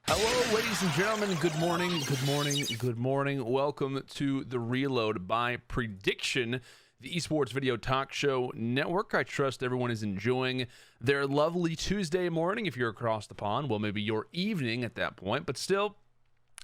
Hello, ladies and gentlemen. Good morning, good morning, good morning. Welcome to The Reload by Prediction, the esports video talk show network. I trust everyone is enjoying their lovely Tuesday morning. If you're across the pond, well, maybe your evening at that point. But still,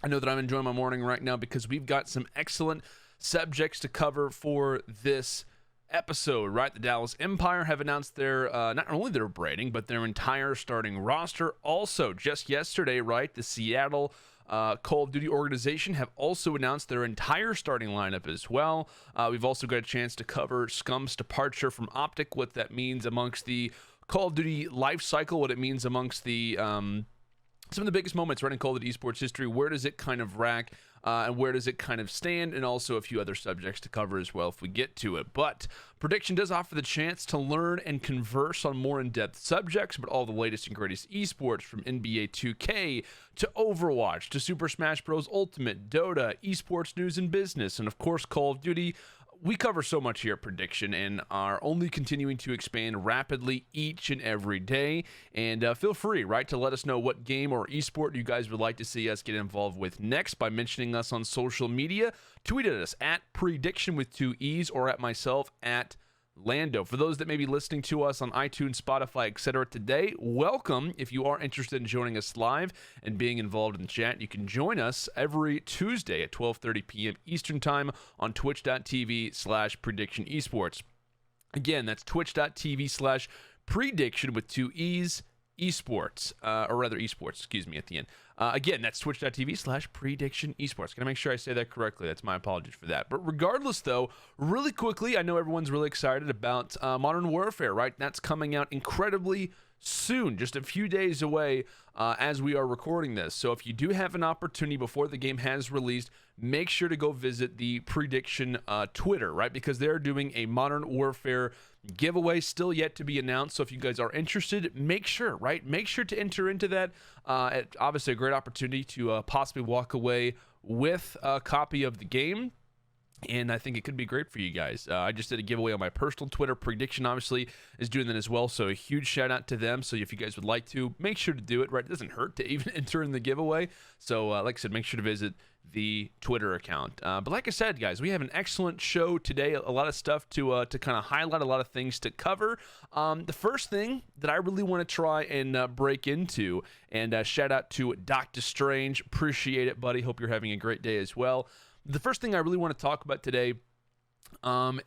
I know that I'm enjoying my morning right now because we've got some excellent subjects to cover for this episode, right? The Dallas Empire have announced their not only their branding but their entire starting roster. Also, just yesterday, right, the Seattle Call of Duty organization have also announced their entire starting lineup as well. We've also got a chance to cover Scumps Departure from OpTic, what that means amongst the Call of Duty life cycle, what it means amongst the some of the biggest moments right in Call of Duty esports history. Where does it kind of rack? And where does it kind of stand? And also a few other subjects to cover as well if we get to it. But Prediction does offer the chance to learn and converse on more in-depth subjects, but all the latest and greatest esports, from NBA 2K to Overwatch to Super Smash Bros. Ultimate, Dota, esports news and business, and of course Call of Duty. We cover so much here at Prediction and are only continuing to expand rapidly each and every day. And feel free, right, to let us know what game or esport you guys would like to see us get involved with next by mentioning us on social media. Tweet at us at Prediction with 2 E's or at myself at LandO. For those that may be listening to us on iTunes, Spotify, etc. today, welcome. If you are interested in joining us live and being involved in the chat, you can join us every Tuesday at 12:30 p.m. Eastern Time on twitch.tv/Prediction Esports. Again, that's twitch.tv/Prediction with 2 E's Esports, or rather esports, excuse me, at the end. Again, that's twitch.tv/Prediction Esports. Gotta make sure I say that correctly. That's my apologies for that. But regardless, though, really quickly, I know everyone's really excited about Modern Warfare, right? That's coming out incredibly soon, just a few days away as we are recording this. So if you do have an opportunity before the game has released, make sure to go visit the Prediction Twitter, right? Because they're doing a Modern Warfare giveaway still yet to be announced. So if you guys are interested, make sure, right? Make sure to enter into that. Obviously a great opportunity to possibly walk away with a copy of the game. And I think it could be great for you guys. I just did a giveaway on my personal Twitter. Prediction obviously is doing that as well. So a huge shout out to them. So if you guys would like to, make sure to do it, right? It doesn't hurt to even enter in the giveaway. So like I said, make sure to visit the Twitter account. But like I said, guys, we have an excellent show today. A lot of stuff to kind of highlight, a lot of things to cover. The first thing that I really want to try and break into, and shout out to Dr. Strange. Appreciate it, buddy. Hope you're having a great day as well. The first thing I really want to talk about today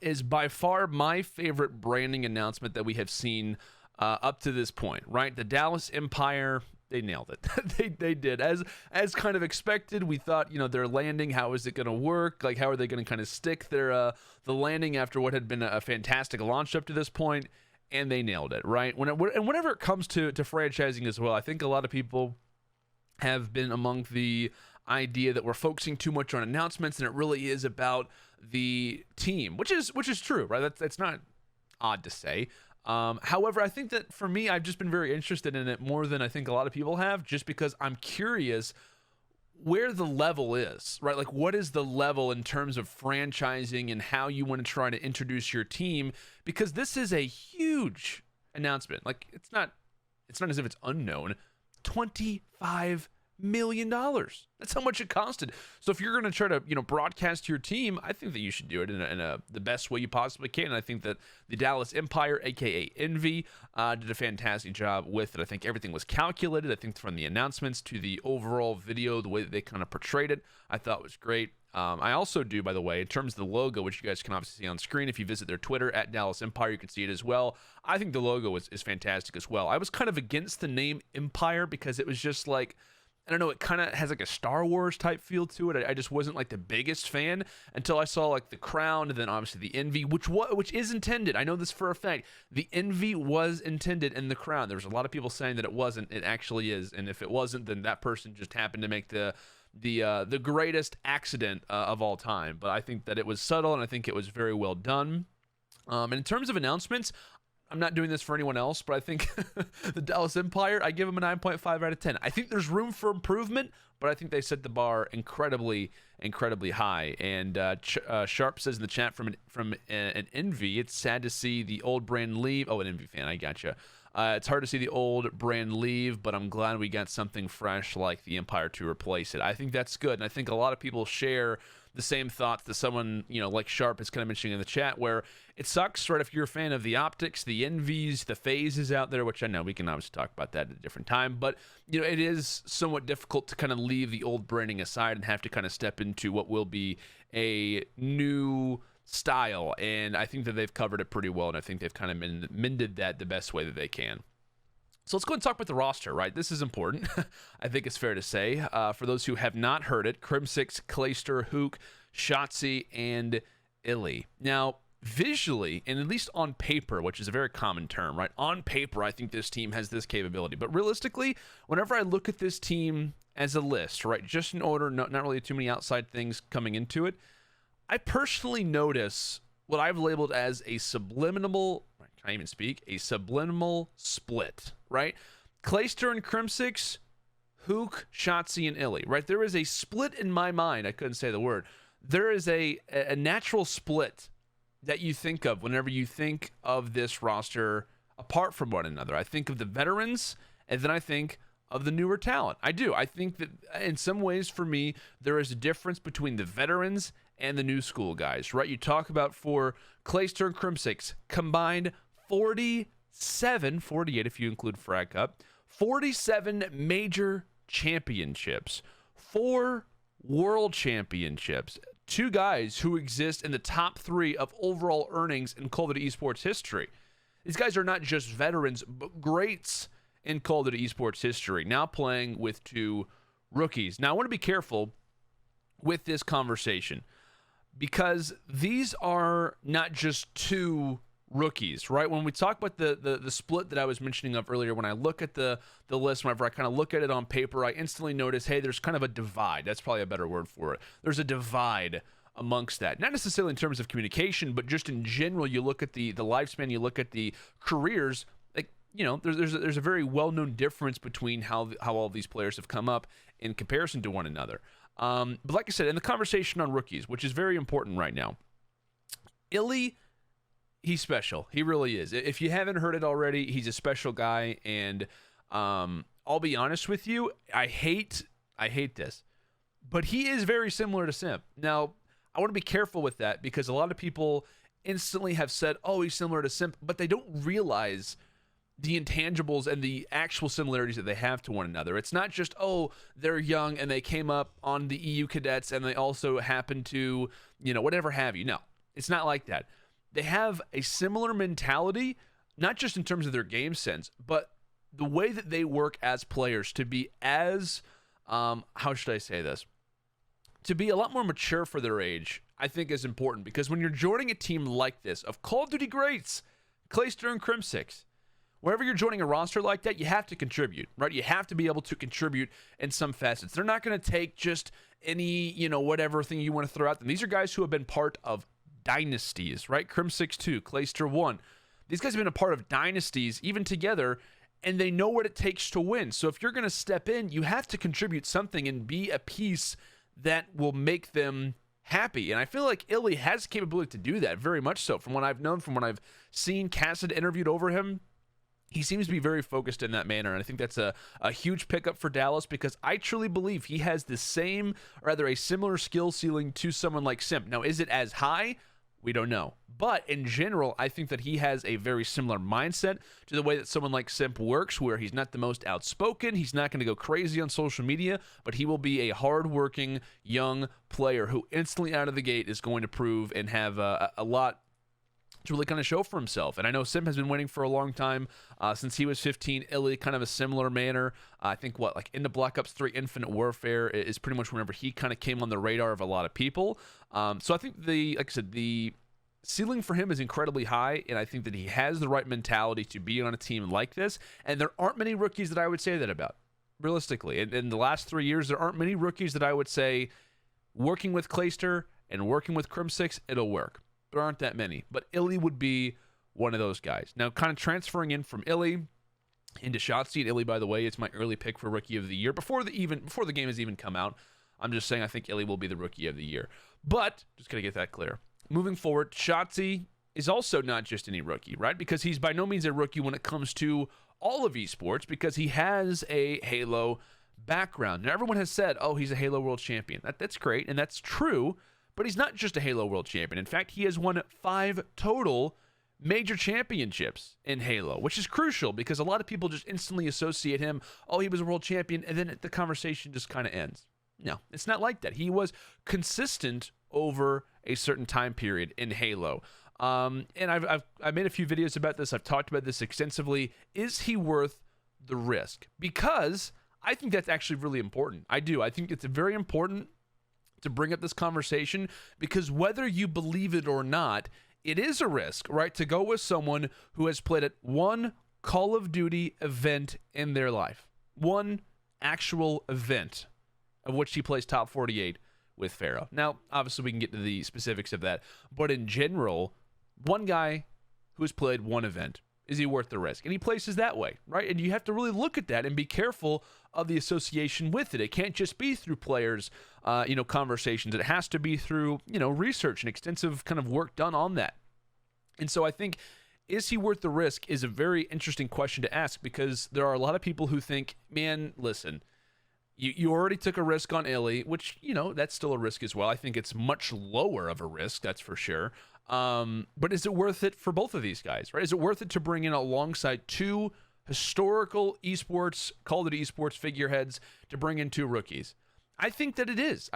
is by far my favorite branding announcement that we have seen up to this point, right? The Dallas Empire, they nailed it. they did. As kind of expected, we thought, their landing, how is it going to work? Like, how are they going to kind of stick their the landing after what had been a fantastic launch up to this point? And they nailed it, right? And whenever it comes to franchising as well, I think a lot of people have been among the idea that we're focusing too much on announcements and it really is about the team, which is true, right? That's not odd to say. However, I think that for me, I've just been very interested in it more than I think a lot of people have, just because I'm curious where the level is, right? Like, what is the level in terms of franchising and how you want to try to introduce your team? Because this is a huge announcement. Like, it's not as if it's unknown. $25 million. That's how much it costed. So if you're going to try to, broadcast your team, I think that you should do it in the best way you possibly can. And I think that the Dallas Empire, aka Envy, did a fantastic job with it. I think everything was calculated. I think from the announcements to the overall video, the way that they kind of portrayed it, I thought was great. I also do, by the way, in terms of the logo, which you guys can obviously see on screen. If you visit their Twitter at Dallas Empire, you can see it as well. I think the logo is fantastic as well. I was kind of against the name Empire because it was just like, I don't know, it kind of has like a Star Wars type feel to it. I just wasn't like the biggest fan until I saw like the crown and then obviously the envy, which is intended. I know this for a fact. The envy was intended in the crown. There's a lot of people saying that it wasn't. It actually is. And if it wasn't, then that person just happened to make the greatest accident of all time. But I think that it was subtle and I think it was very well done. And in terms of announcements, I'm not doing this for anyone else, but I think the Dallas Empire, I give them a 9.5 out of 10. I think there's room for improvement, but I think they set the bar incredibly high. And Sharp says in the chat from an Envy, it's sad to see the old brand leave. Oh, an Envy fan, I gotcha. It's hard to see the old brand leave, but I'm glad we got something fresh like the Empire to replace it. I think that's good, and I think a lot of people share the same thoughts that someone, like Sharp is kind of mentioning in the chat, where it sucks, right, if you're a fan of the optics, the envies, the phases out there, which I know we can obviously talk about that at a different time, but, it is somewhat difficult to kind of leave the old branding aside and have to kind of step into what will be a new style, and I think that they've covered it pretty well, and I think they've kind of mended that the best way that they can. So let's go and talk about the roster, right? This is important. I think it's fair to say. For those who have not heard it, Crimsix, Clayster, Hook, Schatzi, and Illy. Now, visually, and at least on paper, which is a very common term, right? On paper, I think this team has this capability. But realistically, whenever I look at this team as a list, right, just in order, not really too many outside things coming into it, I personally notice what I've labeled as a subliminal, can I even speak? A subliminal split, right? Clayster and Crimsix, Hook, Schatzi, and Illy, right? There is a split in my mind. I couldn't say the word. There is a natural split that you think of whenever you think of this roster apart from one another. I think of the veterans, and then I think of the newer talent. I do. I think that in some ways, for me, there is a difference between the veterans and the new school guys, right? You talk about for Clayster and Crimsix, combined 48 if you include Frag Cup, 47 major championships, 4 world championships, 2 guys who exist in the top 3 of overall earnings in Call of Duty Esports history. These guys are not just veterans, but greats in Call of Duty Esports history, now playing with 2 rookies. Now, I want to be careful with this conversation because these are not just 2 rookies, right? When we talk about the split that I was mentioning of earlier, when I look at the list, whenever I kind of look at it on paper, I instantly notice, hey, there's kind of a divide. That's probably a better word for it. There's a divide amongst that. Not necessarily in terms of communication, but just in general, you look at the lifespan, you look at the careers, like, there's a very well-known difference between how all these players have come up in comparison to one another. But like I said, in the conversation on rookies, which is very important right now, Illy, he's special. He really is. If you haven't heard it already, he's a special guy, and I'll be honest with you, I hate this, but he is very similar to Simp. Now, I want to be careful with that because a lot of people instantly have said, oh, he's similar to Simp, but they don't realize the intangibles and the actual similarities that they have to one another. It's not just, oh, they're young and they came up on the EU cadets and they also happen to, whatever have you. No, it's not like that. They have a similar mentality, not just in terms of their game sense, but the way that they work as players to be as, how should I say this? To be a lot more mature for their age, I think is important because when you're joining a team like this of Call of Duty greats, Clayster and Crimsix, whenever you're joining a roster like that, you have to contribute, right? You have to be able to contribute in some facets. They're not going to take just any, whatever thing you want to throw at them. These are guys who have been part of dynasties, right? Crimsix 2, Clayster 1. These guys have been a part of dynasties, even together, and they know what it takes to win. So if you're going to step in, you have to contribute something and be a piece that will make them happy. And I feel like Illy has the capability to do that, very much so. From what I've known, from what I've seen Cassidy interviewed over him, he seems to be very focused in that manner, and I think that's a huge pickup for Dallas because I truly believe he has the same, or rather a similar skill ceiling to someone like Simp. Now, is it as high? We don't know. But in general, I think that he has a very similar mindset to the way that someone like Simp works, where he's not the most outspoken, he's not going to go crazy on social media, but he will be a hardworking young player who instantly out of the gate is going to prove and have a lot to really kind of show for himself. And I know Simp has been waiting for a long time, since he was 15. Illy, kind of a similar manner. I think into Black Ops 3 Infinite Warfare is pretty much whenever he kind of came on the radar of a lot of people. So I think the ceiling for him is incredibly high, and I think that he has the right mentality to be on a team like this. And there aren't many rookies that I would say that about, realistically. In the last 3 years, there aren't many rookies that I would say, working with Clayster and working with Crimsix, it'll work. There aren't that many, but Illy would be one of those guys. Now, kind of transferring in from Illy into Schatzi, and Illy, by the way, it's my early pick for Rookie of the Year. Before the game has even come out, I'm just saying I think Illy will be the Rookie of the Year. But, just going to get that clear. Moving forward, Schatzi is also not just any rookie, right? Because he's by no means a rookie when it comes to all of esports because he has a Halo background. Now, everyone has said, oh, he's a Halo World Champion. That's great, and that's true, but he's not just a Halo World Champion. In fact, he has won 5 total major championships in Halo, which is crucial because a lot of people just instantly associate him, oh, he was a world champion, and then the conversation just kind of ends. No, it's not like that. He was consistent over a certain time period in Halo. And I've made a few videos about this. I've talked about this extensively. Is he worth the risk? Because I think that's actually really important. I do. I think it's very important to bring up this conversation because whether you believe it or not, it is a risk, right? To go with someone who has played at one Call of Duty event in their life. One actual event of which he plays top 48 with Pharaoh. Now, obviously, we can get to the specifics of that. But in general, one guy who has played one event, is he worth the risk? And he places that way, right? And you have to really look at that and be careful of the association with it. It can't just be through players, conversations. It has to be through, research and extensive kind of work done on that. And so I think, is he worth the risk is a very interesting question to ask because there are a lot of people who think, man, listen, you already took a risk on Illy, which, that's still a risk as well. I think it's much lower of a risk, that's for sure. But is it worth it for both of these guys, right? Is it worth it to bring in alongside 2 historical esports, Call of Duty esports figureheads to bring in 2 rookies? I think that it is.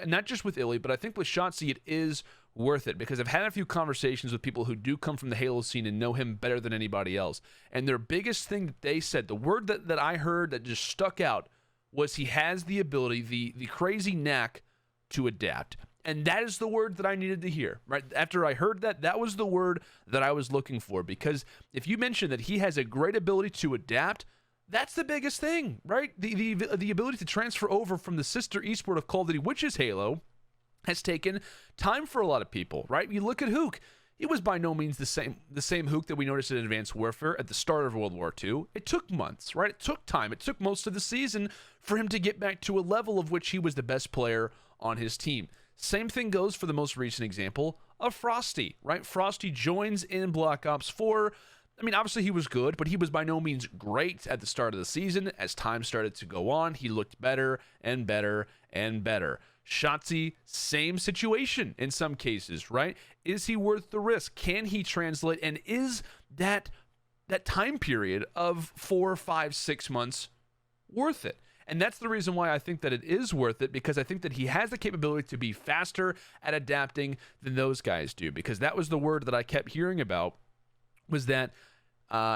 Not just with Illy, but I think with Schatzi, it is worth it because I've had a few conversations with people who do come from the Halo scene and know him better than anybody else. And their biggest thing that they said, the word that I heard that just stuck out was he has the ability, the crazy knack to adapt. And that is the word that I needed to hear, right? After I heard that, that was the word that I was looking for. Because if you mention that he has a great ability to adapt, that's the biggest thing, right? The ability to transfer over from the sister esport of Call of Duty, which is Halo, has taken time for a lot of people, right? You look at Hook. It was by no means the same Hook that we noticed in Advanced Warfare at the start of World War II. It took months, right? It took time. It took most of the season for him to get back to a level of which he was the best player on his team. Same thing goes for the most recent example of Frosty, right? Frosty joins in Black Ops 4. I mean, obviously he was good, but he was by no means great at the start of the season. As time started to go on, he looked better and better and better. Schatzi, same situation in some cases, right? Is he worth the risk? Can he translate? And is that time period of 4, 5, 6 months worth it? And that's the reason why I think that it is worth it, because I think that he has the capability to be faster at adapting than those guys do, because that was the word that I kept hearing about, was that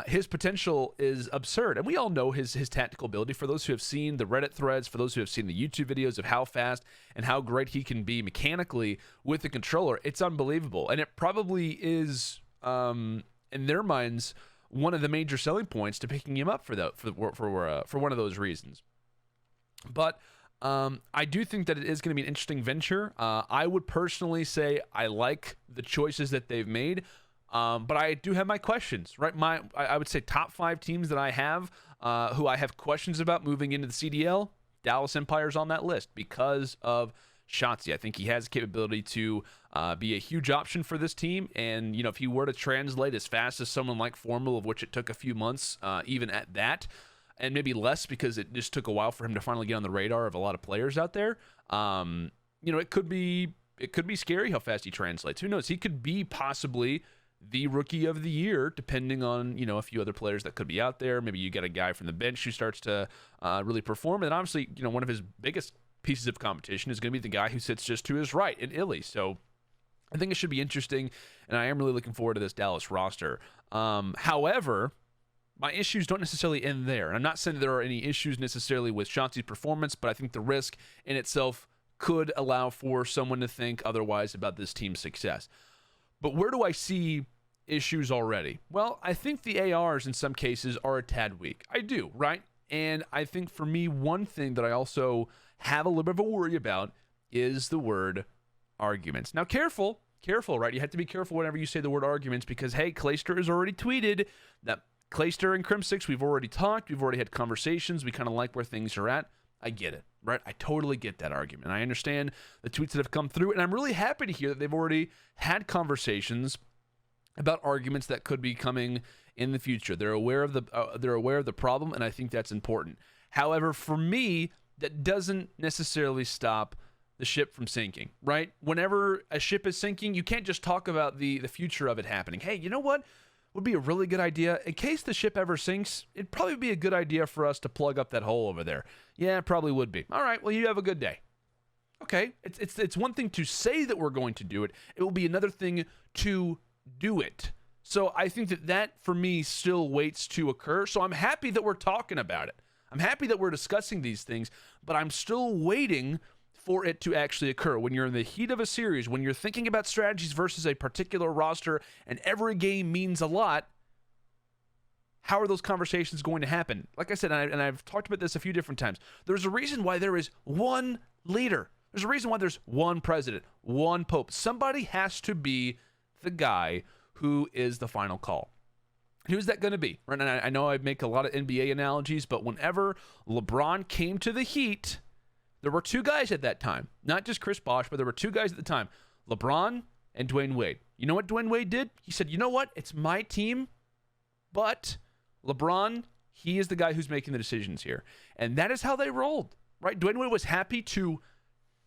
his potential is absurd. And we all know his tactical ability. For those who have seen the Reddit threads, for those who have seen the YouTube videos of how fast and how great he can be mechanically with the controller, it's unbelievable. And it probably is, in their minds, one of the major selling points to picking him up for one of those reasons. But I do think that it is going to be an interesting venture. I would personally say I like the choices that they've made. But I do have my questions, right? I would say top 5 teams that I have, who I have questions about moving into the CDL, Dallas Empire's on that list because of Schatzi. I think he has the capability to be a huge option for this team. And, if he were to translate as fast as someone like Formal, of which it took a few months, even at that, and maybe less because it just took a while for him to finally get on the radar of a lot of players out there, it could be scary how fast he translates. Who knows? He could be possibly the rookie of the year, depending on, a few other players that could be out there. Maybe you get a guy from the bench who starts to really perform. And obviously, one of his biggest pieces of competition is going to be the guy who sits just to his right in Illy. So I think it should be interesting, and I am really looking forward to this Dallas roster. However, my issues don't necessarily end there. And I'm not saying that there are any issues necessarily with Schatzi's performance, but I think the risk in itself could allow for someone to think otherwise about this team's success. But where do I see issues already? Well, I think the ARs in some cases are a tad weak. I do, right? And I think for me, one thing that I also have a little bit of a worry about is the word arguments. Now, careful, right? You have to be careful whenever you say the word arguments because, hey, Clayster has already tweeted that Clayster and Crim6, we've already talked, we've already had conversations, we kind of like where things are at. I get it, right? I totally get that argument. I understand the tweets that have come through, and I'm really happy to hear that they've already had conversations about arguments that could be coming in the future. They're aware of the problem, and I think that's important. However, for me, that doesn't necessarily stop the ship from sinking, right? Whenever a ship is sinking, you can't just talk about the future of it happening. Hey, you know what would be a really good idea? In case the ship ever sinks, it'd probably be a good idea for us to plug up that hole over there. Yeah, it probably would be. All right, well, you have a good day. Okay, it's one thing to say that we're going to do it. It will be another thing to do it. So I think that for me still waits to occur. So I'm happy that we're talking about it. I'm happy that we're discussing these things, but I'm still waiting for it to actually occur. When you're in the heat of a series, when you're thinking about strategies versus a particular roster, and every game means a lot, how are those conversations going to happen? Like I said, and I've talked about this a few different times, there's a reason why there is one leader. There's a reason why there's one president, one pope. Somebody has to be the guy who is the final call. Who's that going to be? Right? And I know I make a lot of NBA analogies, but whenever LeBron came to the Heat, there were two guys at that time. Not just Chris Bosh, but there were two guys at the time. LeBron and Dwayne Wade. You know what Dwayne Wade did? He said, you know what? It's my team, but LeBron, he is the guy who's making the decisions here. And that is how they rolled, right? Dwayne Wade was happy to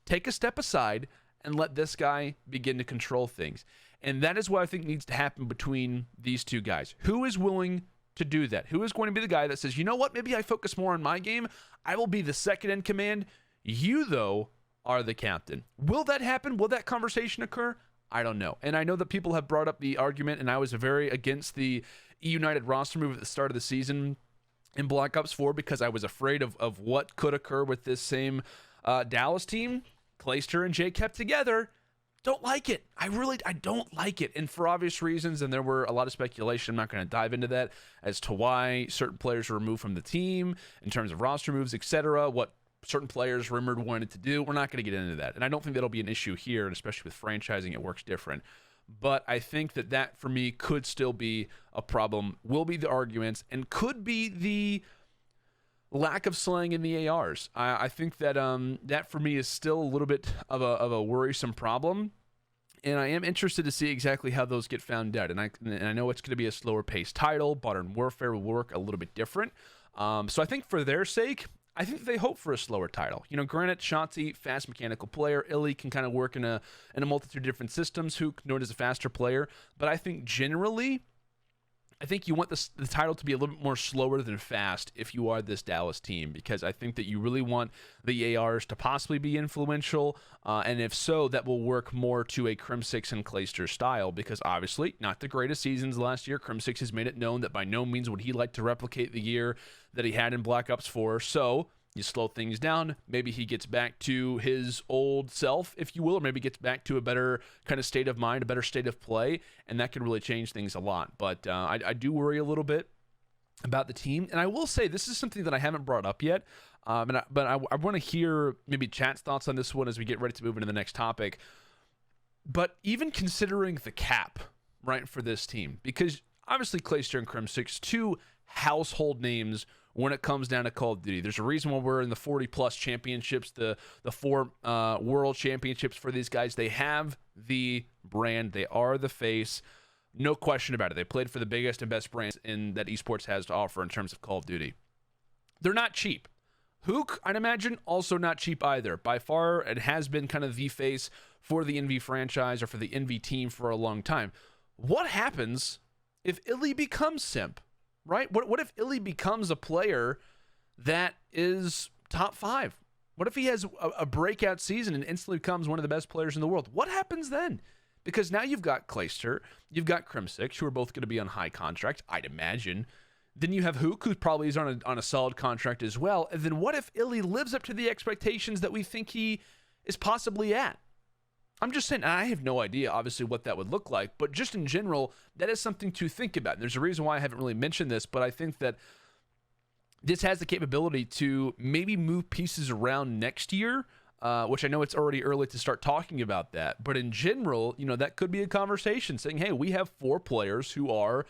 take a step aside and let this guy begin to control things. And that is what I think needs to happen between these two guys. Who is willing to do that? Who is going to be the guy that says, you know what, maybe I focus more on my game. I will be the second in command. You, though, are the captain. Will that happen? Will that conversation occur? I don't know. And I know that people have brought up the argument, and I was very against the United roster move at the start of the season in Black Ops 4 because I was afraid of what could occur with this same Dallas team. Clayster and Jay kept together. Don't like it. I don't like it. And for obvious reasons, and there were a lot of speculation. I'm not going to dive into that as to why certain players were removed from the team in terms of roster moves, etc. What certain players rumored wanted to do. We're not going to get into that. And I don't think that'll be an issue here, and especially with franchising, it works different. But I think that for me could still be a problem, will be the arguments, and could be the lack of slang in the ARs. I think that that for me is still a little bit of a worrisome problem, and I am interested to see exactly how those get found out. And I know it's going to be a slower paced title. Modern Warfare will work a little bit different. So I think for their sake, I think they hope for a slower title. You know, granted, Schatzi, fast mechanical player. Illy can kind of work in a multitude of different systems. Hook, known as a faster player. But I think generally, I think you want the title to be a little bit more slower than fast if you are this Dallas team, because I think that you really want the ARs to possibly be influential, and if so, that will work more to a Crim6 and Clayster style, because obviously, not the greatest seasons last year. Crim6 has made it known that by no means would he like to replicate the year that he had in Black Ops 4, so you slow things down. Maybe he gets back to his old self, if you will, or maybe gets back to a better kind of state of mind, a better state of play, and that could really change things a lot. But I do worry a little bit about the team. And I will say, this is something that I haven't brought up yet, but I want to hear maybe chat's thoughts on this one as we get ready to move into the next topic. But even considering the cap, right, for this team, because obviously Clayster and Crim6, two household names when it comes down to Call of Duty. There's a reason why we're in the 40-plus championships, the 4 world championships for these guys. They have the brand. They are the face. No question about it. They played for the biggest and best brands that esports has to offer in terms of Call of Duty. They're not cheap. Hook, I'd imagine, also not cheap either. By far, it has been kind of the face for the NV franchise or for the NV team for a long time. What happens if Illy becomes Simp? Right? What if Illy becomes a player that is top 5? What if he has a breakout season and instantly becomes one of the best players in the world? What happens then? Because now you've got Clayster, you've got Crim6, who are both going to be on high contract, I'd imagine. Then you have Hook, who probably is on a solid contract as well. And then what if Illy lives up to the expectations that we think he is possibly at? I'm just saying, I have no idea, obviously, what that would look like, but just in general, that is something to think about. And there's a reason why I haven't really mentioned this, but I think that this has the capability to maybe move pieces around next year, which I know it's already early to start talking about that. But in general, you know, that could be a conversation saying, hey, we have 4 players who are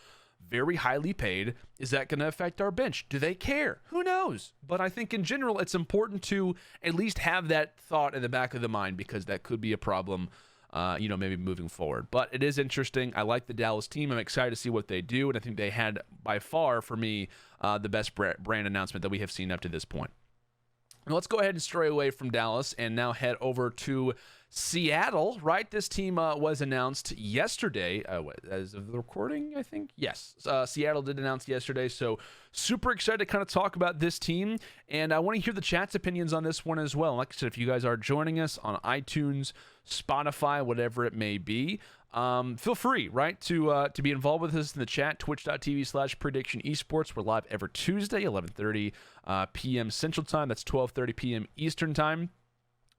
very highly paid. Is that going to affect our bench? Do they care? Who knows? But I think in general, it's important to at least have that thought in the back of the mind, because that could be a problem maybe moving forward. But it is interesting. I like the Dallas team. I'm excited to see what they do, and I think they had, by far, for me, the best brand announcement that we have seen up to this point. Now, let's go ahead and stray away from Dallas and now head over to Seattle, right? This team was announced yesterday, as of the recording, I think. Yes, Seattle did announce yesterday, so super excited to kind of talk about this team, and I want to hear the chat's opinions on this one as well. Like I said, if you guys are joining us on iTunes, Spotify, whatever it may be, feel free, right, to be involved with us in the chat, twitch.tv/Prediction Esports. We're live every Tuesday, 11:30 p.m. Central Time. That's 12:30 p.m. Eastern Time.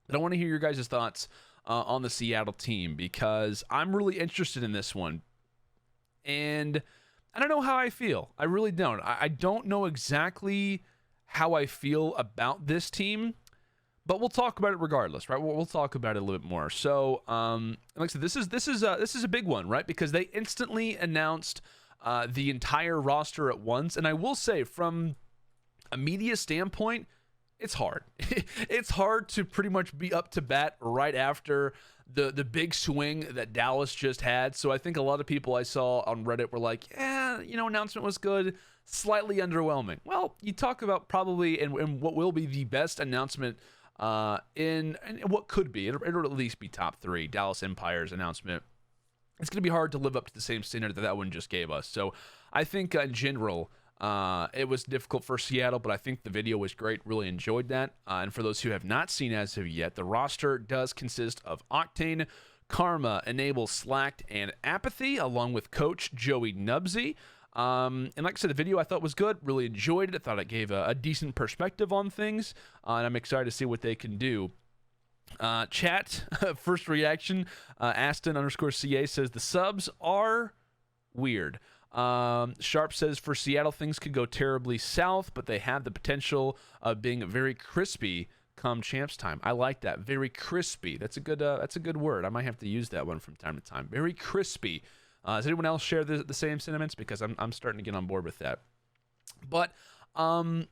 But I want to hear your guys' thoughts on the Seattle team, because I'm really interested in this one. And I don't know how I feel. I really don't. I don't know exactly how I feel about this team, but we'll talk about it regardless, right? We'll talk about it a little bit more. So, like I said, this is a big one, right? Because they instantly announced the entire roster at once. And I will say, from a media standpoint, it's hard. It's hard to pretty much be up to bat right after the big swing that Dallas just had. So I think a lot of people I saw on Reddit were like, announcement was good, slightly underwhelming. Well, you talk about probably in what will be the best announcement in what could be. It'll at least be top 3. Dallas Empire's announcement. It's going to be hard to live up to the same standard that one just gave us. So I think in general, it was difficult for Seattle, but I think the video was great. Really enjoyed that. And for those who have not seen as of yet, the roster does consist of Octane, Karma, Enable, Slacked, and Apathy, along with Coach Joey Nubsy. And like I said, the video I thought was good. Really enjoyed it. I thought it gave a decent perspective on things, and I'm excited to see what they can do. Chat, first reaction, Aston_CA says the subs are weird. Sharp says for Seattle, things could go terribly south, but they have the potential of being very crispy come champs time. I like that. Very crispy. That's a good word. I might have to use that one from time to time. Very crispy. Does anyone else share the same sentiments? Because I'm starting to get on board with that. But so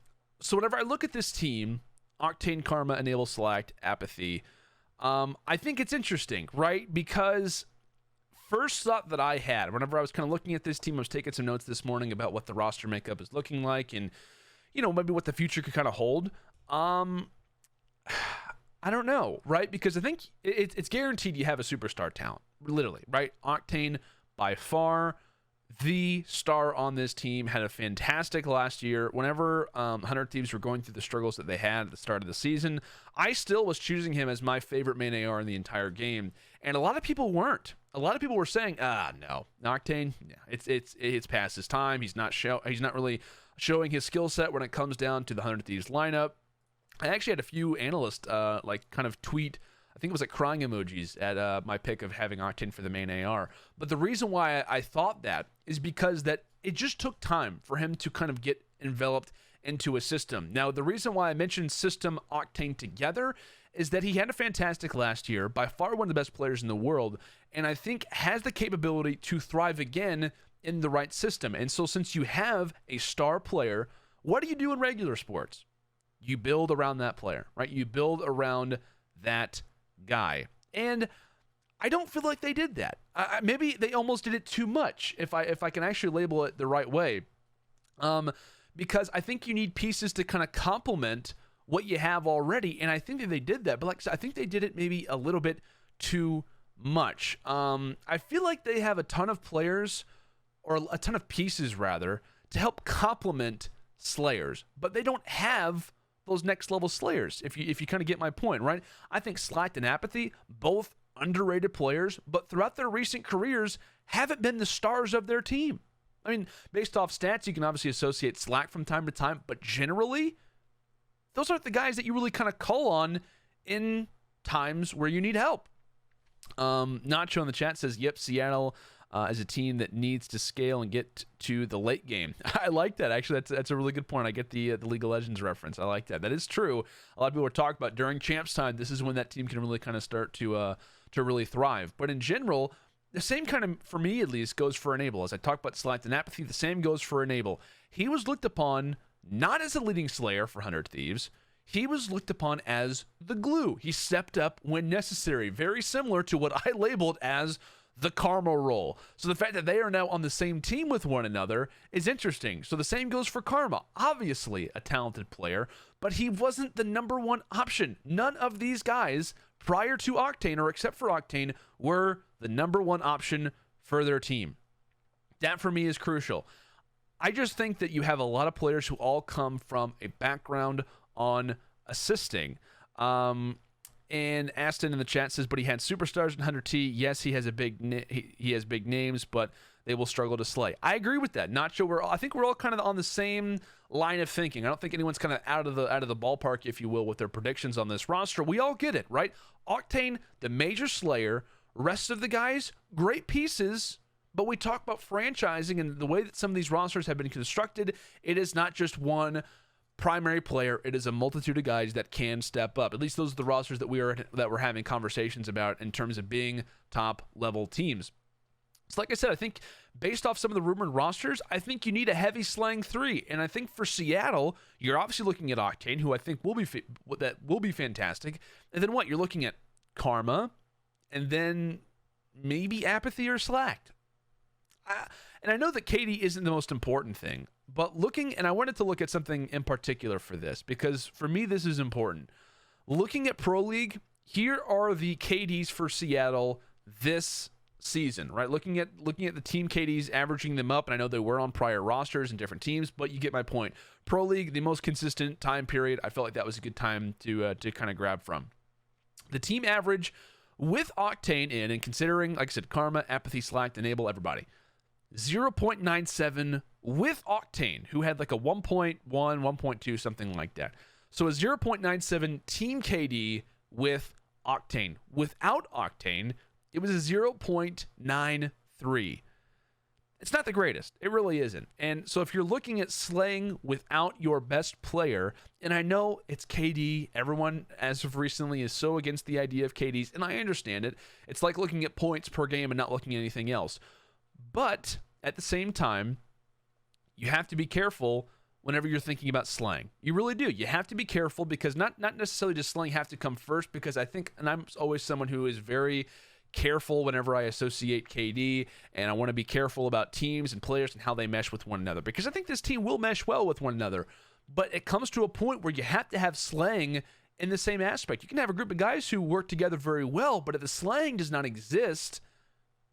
whenever I look at this team, Octane, Karma, Enable, Select, Apathy, I think it's interesting, right? Because first thought that I had whenever I was kind of looking at this team, I was taking some notes this morning about what the roster makeup is looking like, and maybe what the future could kind of hold. I don't know, right? Because I think it's guaranteed you have a superstar talent, literally, right? Octane, by far the star on this team, had a fantastic last year. Whenever 100 Thieves were going through the struggles that they had at the start of the season, I still was choosing him as my favorite main AR in the entire game, and a lot of people weren't. A lot of people were saying, no, Octane, it's past his time. He's not really showing his skill set when it comes down to the 100 Thieves lineup. I actually had a few analysts kind of tweet, I think it was like crying emojis at my pick of having Octane for the main AR. But the reason why I thought that is because that it just took time for him to kind of get enveloped into a system. Now, the reason why I mentioned system Octane together is that he had a fantastic last year, by far one of the best players in the world, and I think has the capability to thrive again in the right system. And so since you have a star player, what do you do in regular sports? You build around that player, right? You build around that guy. And I don't feel like they did that. Maybe they almost did it too much, if I can actually label it the right way. Because I think you need pieces to kind of complement what you have already, and I think that they did that, but like I said, I think they did it maybe a little bit too much. I feel like they have a ton of players, or a ton of pieces rather, to help complement Slayers, but they don't have those next level Slayers, if you kind of get my point, right? I think Slacked and Apathy, both underrated players, but throughout their recent careers haven't been the stars of their team. I mean, based off stats, you can obviously associate Slack from time to time, but generally, those aren't the guys that you really kind of call on in times where you need help. Nacho in the chat says, yep, Seattle is a team that needs to scale and get to the late game. I like that. Actually, that's a really good point. I get the League of Legends reference. I like that. That is true. A lot of people are talking about during champs time, this is when that team can really kind of start to really thrive. But in general, the same kind of, for me at least, goes for Enable. As I talk about Select and Apathy, the same goes for Enable. He was looked upon not as a leading Slayer for 100 Thieves. he was looked upon as the glue. He stepped up when necessary, very similar to what I labeled as the karma role. So the fact that they are now on the same team with one another is interesting. So the same goes for Karma. Obviously a talented player, but he wasn't the number one option. None of these guys prior to Octane, or except for Octane, were the number one option for their team. That for me is crucial. I just think that you have a lot of players who all come from a background on assisting. And Aston in the chat says, but he had superstars in 100T. Yes, he has he has big names, but they will struggle to slay. I agree with that. Nacho, I think we're all kind of on the same line of thinking. I don't think anyone's kind of out of the ballpark, if you will, with their predictions on this roster. We all get it, right? Octane, the major slayer. Rest of the guys, great pieces. But we talk about franchising and the way that some of these rosters have been constructed. It is not just one primary player. It is a multitude of guys that can step up. At least those are the rosters that we're having conversations about in terms of being top level teams. So like I said, I think based off some of the rumored rosters, I think you need a heavy Slang 3. And I think for Seattle, you're obviously looking at Octane, who I think will be fantastic. And then what? You're looking at Karma, and then maybe Apathy or Slacked. And I know that KD isn't the most important thing, but I wanted to look at something in particular for this, because for me, this is important. Looking at Pro League, here are the KDs for Seattle this season, right? Looking at the team KDs, averaging them up, and I know they were on prior rosters and different teams, but you get my point. Pro League, the most consistent time period. I felt like that was a good time to kind of grab from. The team average with Octane in, and considering, like I said, Karma, Apathy, Slack, Enable, everybody, 0.97 with Octane, who had like a 1.1, 1.2, something like that. So a 0.97 team KD with Octane. Without Octane, it was a 0.93. It's not the greatest. It really isn't. And so if you're looking at slaying without your best player, and I know it's KD, everyone as of recently is so against the idea of KDs, and I understand it. It's like looking at points per game and not looking at anything else. But at the same time, you have to be careful whenever you're thinking about Slang. You really do. You have to be careful, because not necessarily does Slang have to come first, because I think, and I'm always someone who is very careful whenever I associate KD, and I want to be careful about teams and players and how they mesh with one another, because I think this team will mesh well with one another. But it comes to a point where you have to have Slang in the same aspect. You can have a group of guys who work together very well, but if the Slang does not exist,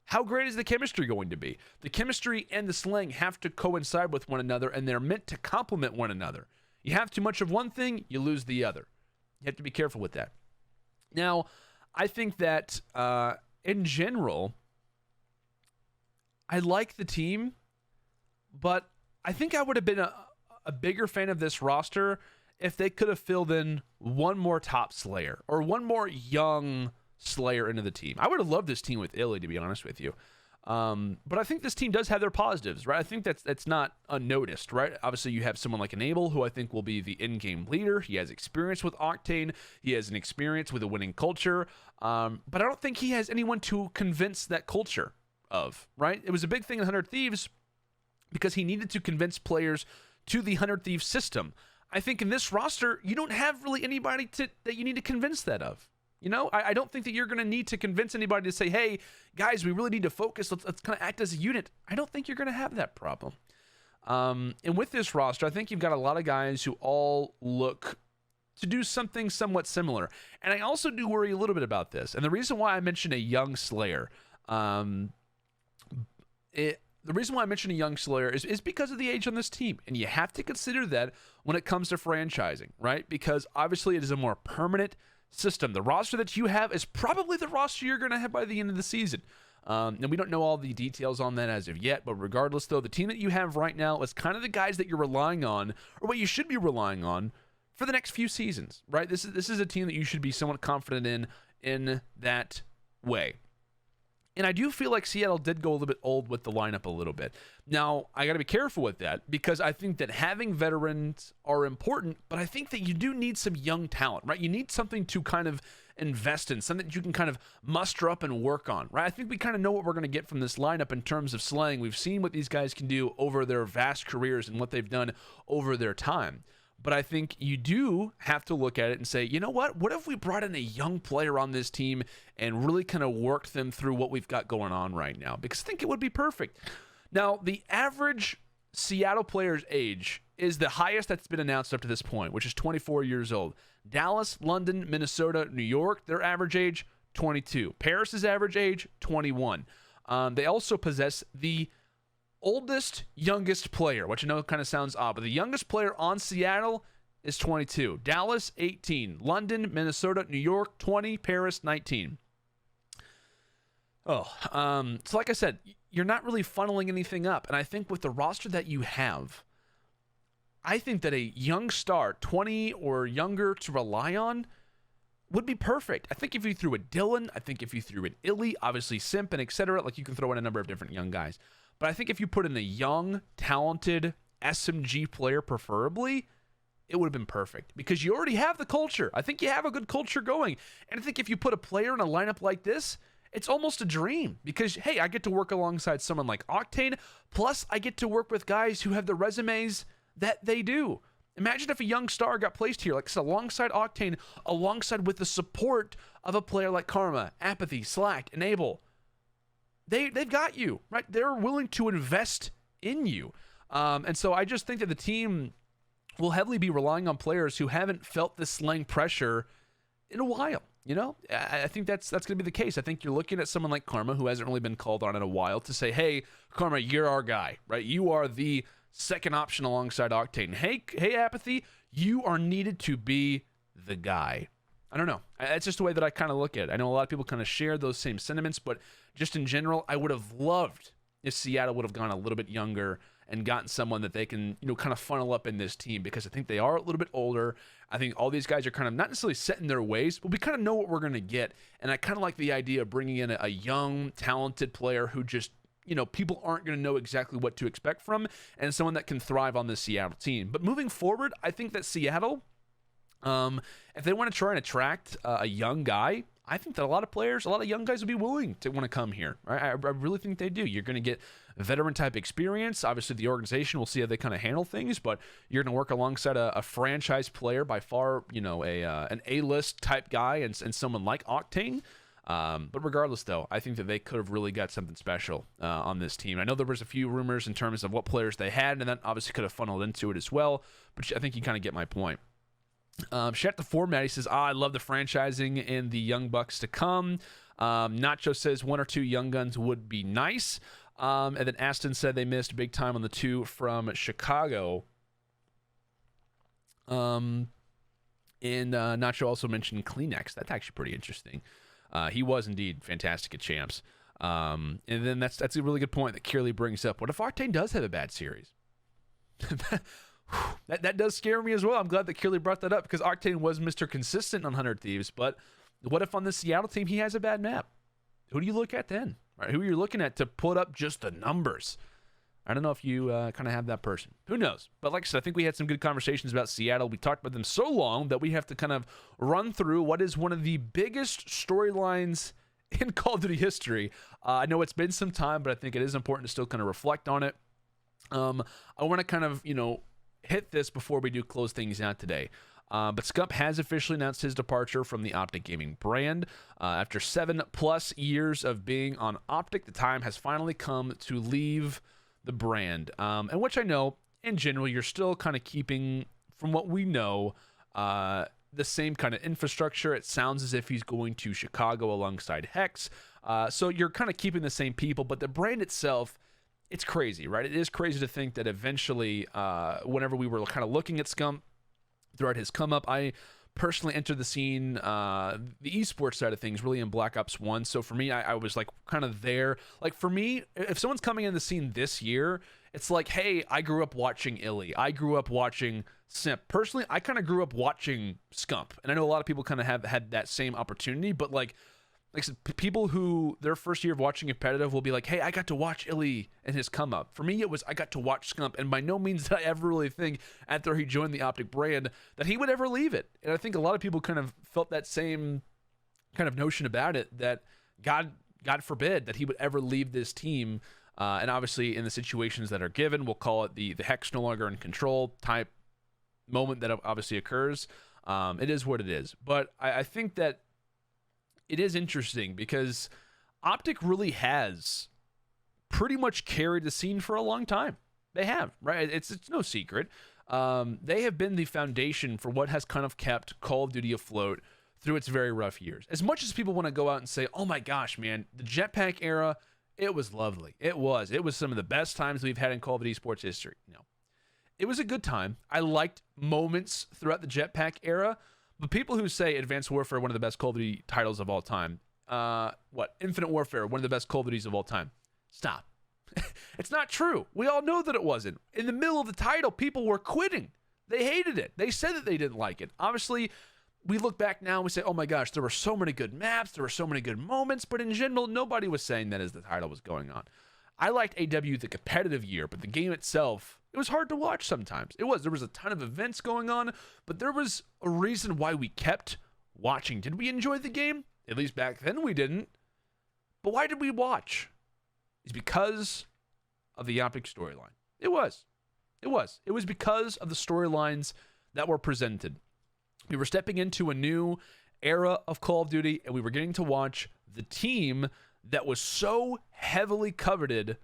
how great is the chemistry going to be? The chemistry and the Slang have to coincide with one another, and they're meant to complement one another. You have too much of one thing, you lose the other. You have to be careful with that. Now, I think that in general, I like the team, but I think I would have been a bigger fan of this roster if they could have filled in one more top Slayer or one more young Slayer into the team. I would have loved this team with Illy, to be honest with you. But I think this team does have their positives, right? I think that's not unnoticed, right? Obviously, you have someone like Enable, who I think will be the in-game leader. He has experience with Octane. He has an experience with a winning culture. But I don't think he has anyone to convince that culture of, right? It was a big thing in 100 Thieves because he needed to convince players to the 100 Thieves system. I think in this roster, you don't have really anybody that you need to convince that of. You know, I don't think that you're going to need to convince anybody to say, hey, guys, we really need to focus. Let's kind of act as a unit. I don't think you're going to have that problem. And with this roster, I think you've got a lot of guys who all look to do something somewhat similar. And I also do worry a little bit about this. And the reason why I mentioned a young Slayer, is because of the age on this team. And you have to consider that when it comes to franchising, right? Because obviously it is a more permanent system. The roster that you have is probably the roster you're going to have by the end of the season. And we don't know all the details on that as of yet, but regardless, though, the team that you have right now is kind of the guys that you're relying on, or what you should be relying on for the next few seasons, right? This is a team that you should be somewhat confident in that way. And I do feel like Seattle did go a little bit old with the lineup a little bit. Now, I got to be careful with that because I think that having veterans are important, but I think that you do need some young talent, right? You need something to kind of invest in, something that you can kind of muster up and work on, right? I think we kind of know what we're going to get from this lineup in terms of Slang. We've seen what these guys can do over their vast careers and what they've done over their time. But I think you do have to look at it and say, you know what if we brought in a young player on this team and really kind of worked them through what we've got going on right now? Because I think it would be perfect. Now, the average Seattle player's age is the highest that's been announced up to this point, which is 24 years old. Dallas, London, Minnesota, New York, their average age, 22. Paris's average age, 21. They also possess the oldest, youngest player, which I know kind of sounds odd, but the youngest player on Seattle is 22. Dallas, 18. London, Minnesota, New York, 20. Paris, 19. So like I said, you're not really funneling anything up. And I think with the roster that you have, I think that a young star, 20 or younger, to rely on would be perfect. I think if you threw a Dylan, I think if you threw an Illy, obviously Simp and etc., like you can throw in a number of different young guys. But I think if you put in a young, talented SMG player, preferably, it would have been perfect because you already have the culture. I think you have a good culture going. And I think if you put a player in a lineup like this, it's almost a dream because, hey, I get to work alongside someone like Octane, plus I get to work with guys who have the resumes that they do. Imagine if a young star got placed here, like I said, alongside Octane, alongside with the support of a player like Karma, Apathy, Slack, Enable. They've got you, right? They're willing to invest in you. And so I just think that the team will heavily be relying on players who haven't felt this Slang pressure in a while. You know, I think that's going to be the case. I think you're looking at someone like Karma, who hasn't really been called on in a while, to say, hey, Karma, you're our guy, right? You are the second option alongside Octane. Hey, Apathy, you are needed to be the guy. I don't know. That's just the way that I kind of look at it. I know a lot of people kind of share those same sentiments, but just in general, I would have loved if Seattle would have gone a little bit younger and gotten someone that they can, kind of funnel up in this team, because I think they are a little bit older. I think all these guys are kind of not necessarily set in their ways, but we kind of know what we're going to get. And I kind of like the idea of bringing in a young, talented player who just, people aren't going to know exactly what to expect from, and someone that can thrive on this Seattle team. But moving forward, I think that Seattle, if they want to try and attract a young guy, I think that a lot of young guys would be willing to want to come here. Right? I really think they do. You're going to get veteran type experience. Obviously, the organization will see how they kind of handle things, but you're going to work alongside a franchise player by far, an A-list type guy and someone like Octane. But regardless, though, I think that they could have really got something special on this team. I know there was a few rumors in terms of what players they had, and that obviously could have funneled into it as well, but I think you kind of get my point. Shat the Format, he says, I love the franchising and the young bucks to come. Nacho says 1 or 2 young guns would be nice. And then Aston said they missed big time on the 2 from Chicago. And Nacho also mentioned Kleenex. That's actually pretty interesting. He was indeed fantastic at champs. And then that's a really good point that Kearley brings up. What if Octane does have a bad series? That does scare me as well. I'm glad that Kearley brought that up, because Octane was Mr. Consistent on 100 Thieves. But what if on the Seattle team he has a bad map? Who do you look at then? Right? Who are you looking at to put up just the numbers? I don't know if you kind of have that person. Who knows? But like I said, I think we had some good conversations about Seattle. We talked about them so long that we have to kind of run through what is one of the biggest storylines in Call of Duty history. I know it's been some time, but I think it is important to still kind of reflect on it. I want to kind of, hit this before we do close things out today. But Scump has officially announced his departure from the OpTic gaming brand. After 7+ years of being on OpTic, the time has finally come to leave the brand. And which I know, in general, you're still kind of keeping, from what we know, the same kind of infrastructure. It sounds as if he's going to Chicago alongside Hex. So you're kind of keeping the same people, but the brand itself, it's crazy, right? It is crazy to think that eventually, whenever we were kind of looking at Scump throughout his come up, I personally entered the scene, the esports side of things, really in Black Ops 1. So for me, I was like kind of there. Like for me, if someone's coming in the scene this year, it's like, hey, I grew up watching Illy. I grew up watching Simp. Personally, I kind of grew up watching Scump. And I know a lot of people kind of have had that same opportunity, but like I said, people who their first year of watching competitive will be like, hey, I got to watch Illy and his come up. For me, it was I got to watch Scump, and by no means did I ever really think after he joined the OpTic brand that he would ever leave it. And I think a lot of people kind of felt that same kind of notion about it, that God forbid that he would ever leave this team. And obviously in the situations that are given, we'll call it the Hex no longer in control type moment that obviously occurs. It is what it is. But I think that it is interesting because OpTic really has pretty much carried the scene for a long time. They have, right? It's no secret. They have been the foundation for what has kind of kept Call of Duty afloat through its very rough years. As much as people want to go out and say, oh my gosh, man, the jetpack era, it was lovely. It was some of the best times we've had in Call of Duty sports history. No. It was a good time. I liked moments throughout the jetpack era, but people who say Advanced Warfare, one of the best Call of Duty titles of all time, Infinite Warfare, one of the best Call of Duties of all time. Stop. It's not true. We all know that it wasn't. In the middle of the title, people were quitting. They hated it. They said that they didn't like it. Obviously, we look back now and we say, oh my gosh, there were so many good maps, there were so many good moments, but in general, nobody was saying that as the title was going on. I liked AW the competitive year, but the game itself, it was hard to watch sometimes. There was a ton of events going on, but there was a reason why we kept watching. Did we enjoy the game? At least back then we didn't. But why did we watch? It's because of the OpTic storyline. It was because of the storylines that were presented. We were stepping into a new era of Call of Duty, and we were getting to watch the team that was so heavily coveted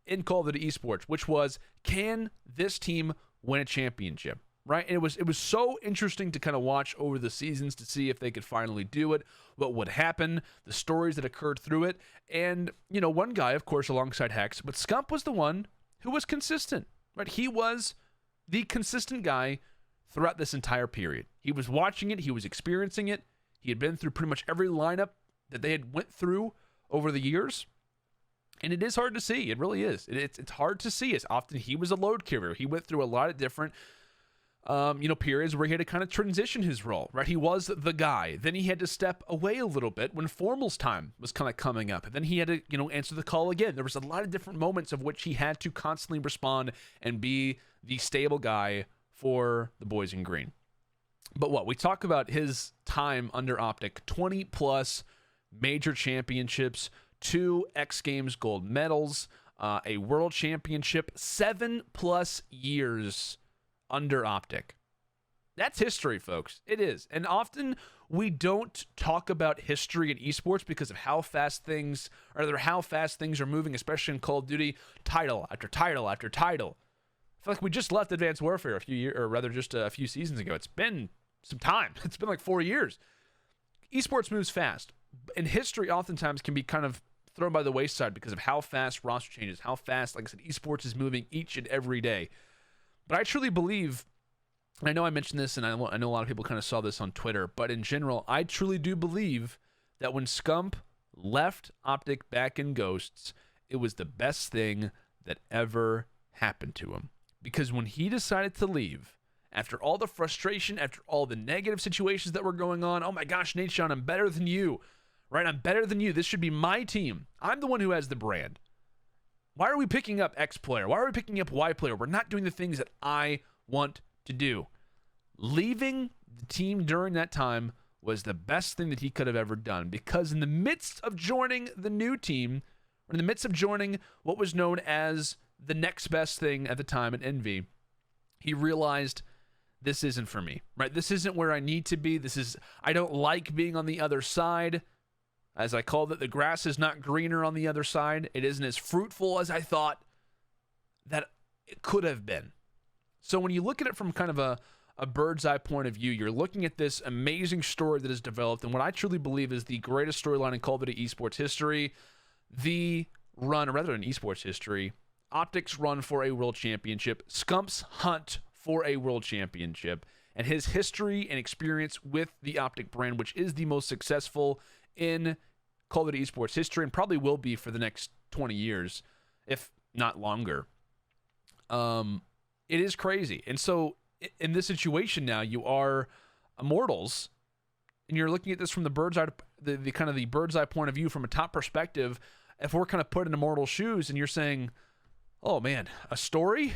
in Call of Duty esports, which was, can this team win a championship? Right? And it was so interesting to kind of watch over the seasons to see if they could finally do it, what would happen, the stories that occurred through it. And, one guy, of course, alongside Hex, but Scump was the one who was consistent, right? He was the consistent guy throughout this entire period. He was watching it. He was experiencing it. He had been through pretty much every lineup that they had went through over the years. And it is hard to see. It really is. It's hard to see. As often he was a load carrier. He went through a lot of different periods where he had to kind of transition his role, right? He was the guy. Then he had to step away a little bit when Formal's time was kind of coming up. And then he had to, answer the call again. There was a lot of different moments of which he had to constantly respond and be the stable guy for the boys in green. But we talk about his time under OpTic, 20 plus major championships, 2 X Games gold medals, a world championship, 7+ years under OpTic. That's history, folks. It is. And often we don't talk about history in esports because of how fast things are moving, especially in Call of Duty, title after title after title. I feel like we just left Advanced Warfare just a few seasons ago. It's been some time. It's been like 4 years. Esports moves fast. And history oftentimes can be kind of thrown by the wayside because of how fast roster changes, how fast, like I said, esports is moving each and every day. But I truly believe, and I know I mentioned this, and I know a lot of people kind of saw this on Twitter, but in general, I truly do believe that when Scump left OpTic back in Ghosts, it was the best thing that ever happened to him. Because when he decided to leave, after all the frustration, after all the negative situations that were going on, oh my gosh, Nate Sean, I'm better than you, right? I'm better than you. This should be my team. I'm the one who has the brand. Why are we picking up X player? Why are we picking up Y player? We're not doing the things that I want to do. Leaving the team during that time was the best thing that he could have ever done, because in the midst of joining the new team, or in the midst of joining what was known as the next best thing at the time at Envy, he realized this isn't for me, right? This isn't where I need to be. I don't like being on the other side. As I called it, the grass is not greener on the other side. It isn't as fruitful as I thought that it could have been. So when you look at it from kind of a bird's eye point of view, you're looking at this amazing story that has developed, and what I truly believe is the greatest storyline in Call of Duty esports history, the run, or rather in esports history, OpTic's run for a world championship, Scump's hunt for a world championship, and his history and experience with the OpTic brand, which is the most successful in Call of Duty esports history and probably will be for the next 20 years, if not longer. It is crazy. And so in this situation now, you are Immortals, and you're looking at this from the bird's eye, the kind of the bird's eye point of view from a top perspective. If we're kind of put in Immortals' shoes and you're saying, oh man, a story?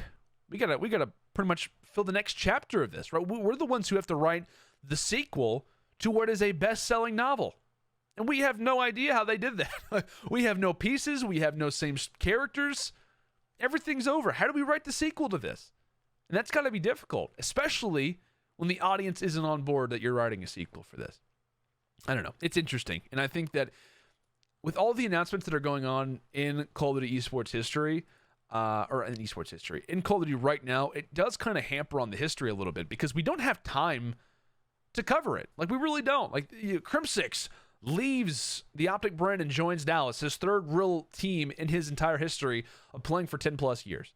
We gotta pretty much fill the next chapter of this, right? We're the ones who have to write the sequel to what is a best-selling novel. And we have no idea how they did that. We have no pieces. We have no same characters. Everything's over. How do we write the sequel to this? And that's got to be difficult, especially when the audience isn't on board that you're writing a sequel for this. I don't know. It's interesting. And I think that with all the announcements that are going on in Call of Duty esports history, in Call of Duty right now, it does kind of hamper on the history a little bit because we don't have time to cover it. Like, we really don't. Like, Crimsix leaves the OpTic brand and joins Dallas, his third real team in his entire history of playing for 10 plus years.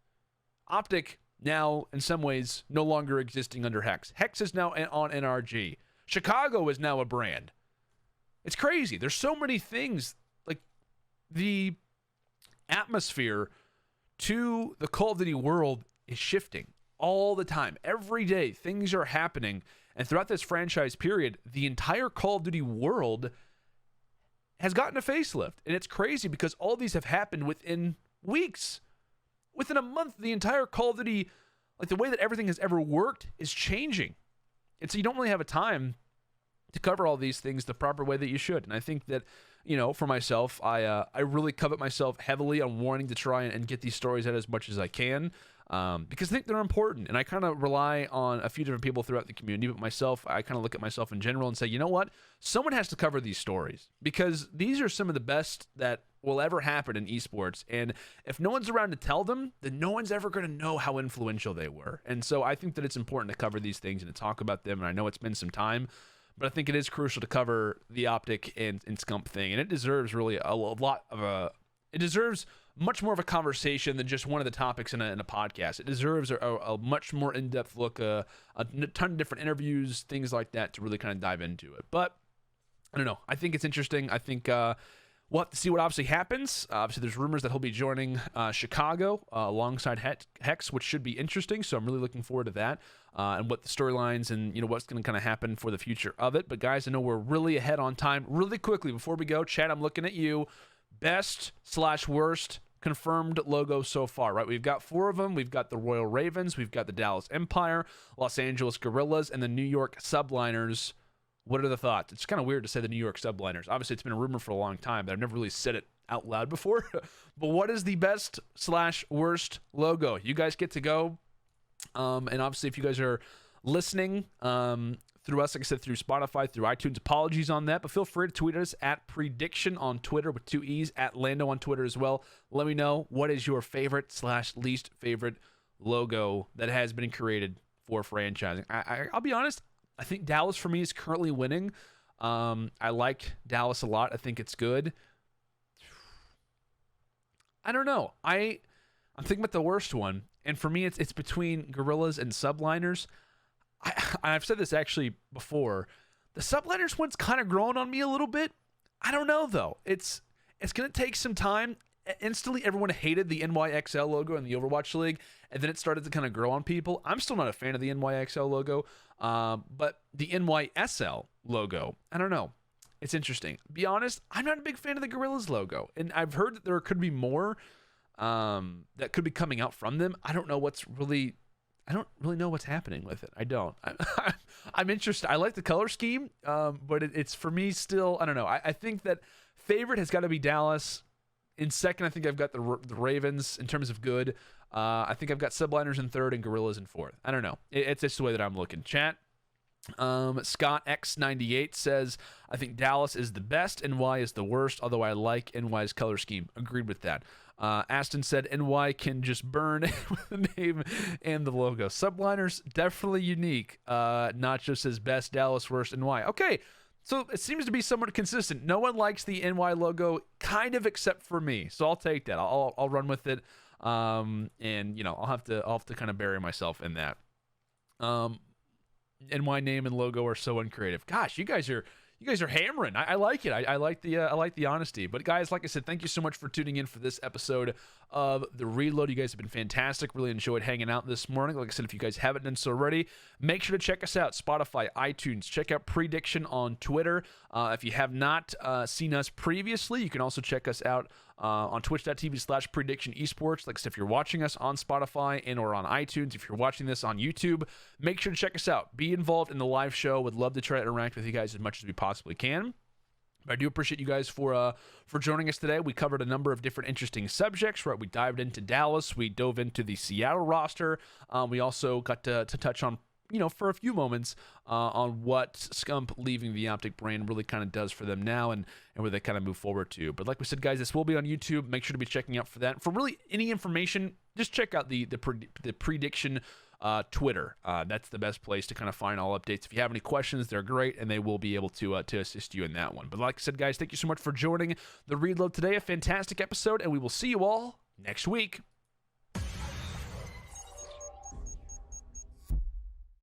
OpTic now, in some ways, no longer existing under Hex. Hex is now on NRG. Chicago is now a brand. It's crazy. There's so many things. Like, the atmosphere to the Call of Duty world is shifting all the time. Every day, things are happening. And throughout this franchise period, the entire Call of Duty world has gotten a facelift. And it's crazy because all these have happened within weeks. Within a month, the entire Call of Duty, like the way that everything has ever worked, is changing. And so you don't really have a time to cover all these things the proper way that you should. And I think that, you know, for myself, I really covet myself heavily on wanting to try and get these stories out as much as I can, because I think they're important. And I kind of rely on a few different people throughout the community, but myself, I kind of look at myself in general and say, you know what? Someone has to cover these stories because these are some of the best that will ever happen in esports. And if no one's around to tell them, then no one's ever going to know how influential they were. And so I think that it's important to cover these things and to talk about them. And I know it's been some time, but I think it is crucial to cover the OpTic and Scump thing. And it deserves really it deserves much more of a conversation than just one of the topics in a podcast. It deserves a much more in-depth look, a ton of different interviews, things like that to really kind of dive into it. But I don't know. I think it's interesting. I think we'll have to see what obviously happens. Obviously, there's rumors that he'll be joining Chicago alongside Hex, which should be interesting. So I'm really looking forward to that and what the storylines and, you know, what's going to kind of happen for the future of it. But guys, I know we're really ahead on time. Really quickly, before we go, Chad, I'm looking at you. Best/worst confirmed logo so far, right? We've got 4 of them. We've got the Royal Ravens. We've got the Dallas Empire, Los Angeles Guerrillas, and the New York Subliners. What are the thoughts? It's kind of weird to say the New York Subliners. Obviously, it's been a rumor for a long time, but I've never really said it out loud before. But what is the best/worst logo? You guys get to go. And obviously, if you guys are listening through us, like I said, through Spotify, through iTunes, apologies on that. But feel free to tweet us at Prediction on Twitter with 2 E's, at Lando on Twitter as well. Let me know what is your favorite/least favorite logo that has been created for franchising. I'll be honest. I think Dallas for me is currently winning. I like Dallas a lot. I think it's good. I don't know. I'm thinking about the worst one, and for me, it's between Guerrillas and Subliners. I've said this actually before. The Subliners one's kind of growing on me a little bit. I don't know though. It's gonna take some time. Instantly, everyone hated the NYXL logo in the Overwatch League, and then it started to kind of grow on people. I'm still not a fan of the NYXL logo, but the NYSL logo, I don't know. It's interesting. Be honest, I'm not a big fan of the Guerrillas logo, and I've heard that there could be more that could be coming out from them. I don't really know what's happening with it. I don't. I'm interested. I like the color scheme, but it's for me still, I don't know. I think that favorite has got to be Dallas. In second, I think I've got the Ravens in terms of good. I think I've got Subliners in third and Guerrillas in fourth. I don't know. It's just the way that I'm looking. Chat. Scott X98 says, I think Dallas is the best, NY is the worst, although I like NY's color scheme. Agreed with that. Aston said NY can just burn with the name and the logo. Subliners, definitely unique. Nacho says best, Dallas worst, NY. Okay. So it seems to be somewhat consistent. No one likes the NY logo, kind of, except for me. So I'll take that. I'll run with it, and you know I'll have to kind of bury myself in that. NY name and logo are so uncreative. Gosh, you guys are hammering. I like it. I like the honesty. But guys, like I said, thank you so much for tuning in for this episode of The Reload. You guys have been fantastic. Really enjoyed hanging out this morning. Like I said, if you guys haven't done so already, make sure to check us out. Spotify, iTunes. Check out Prediction on Twitter. If you have not seen us previously, you can also check us out on twitch.tv/Prediction Esports. Like I said, if you're watching us on Spotify and or on iTunes, if you're watching this on YouTube, make sure to check us out. Be involved in the live show. Would love to try to interact with you guys as much as we possibly can. I do appreciate you guys for joining us today. We covered a number of different interesting subjects, right? We dived into Dallas. We dove into the Seattle roster. We also got to touch on, for a few moments on what Scump leaving the OpTic brand really kind of does for them now and where they kind of move forward to. But like we said, guys, this will be on YouTube. Make sure to be checking out for that. For really any information, just check out the prediction Twitter. That's the best place to kind of find all updates. If you have any questions, they're great, and they will be able to assist you in that one. But like I said, guys, thank you so much for joining the Reload today. A fantastic episode, and we will see you all next week.